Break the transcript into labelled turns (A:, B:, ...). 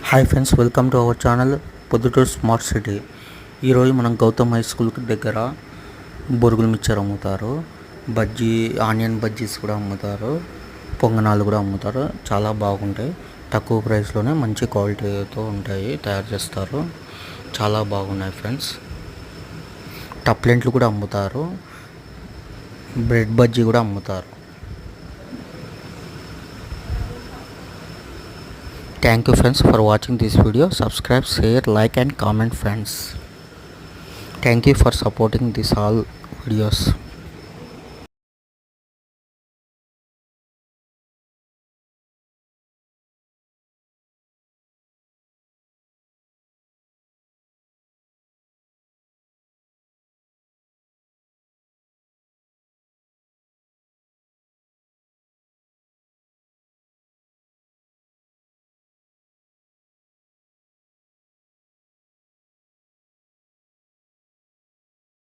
A: Hi friends, welcome to our channel Proddatur smart city. ఈరోజు మనం Gautam high స్కూల్కి దగ్గర బొరుగులు మిక్చర్ అమ్ముతారు, ఆనియన్ బజ్జీస్ కూడా అమ్ముతారు, పొంగనాలు కూడా అమ్ముతారు. చాలా బాగుంటాయి, తక్కువ ప్రైస్లోనే మంచి క్వాలిటీతో ఉంటాయి, తయారు చేస్తారు. చాలా బాగున్నాయి ఫ్రెండ్స్. టప్లెంట్లు కూడా అమ్ముతారు, బ్రెడ్ బజ్జీ కూడా అమ్ముతారు. Thank you friends for watching this video. Subscribe, share, like and comment friends. Thank you for supporting this all videos.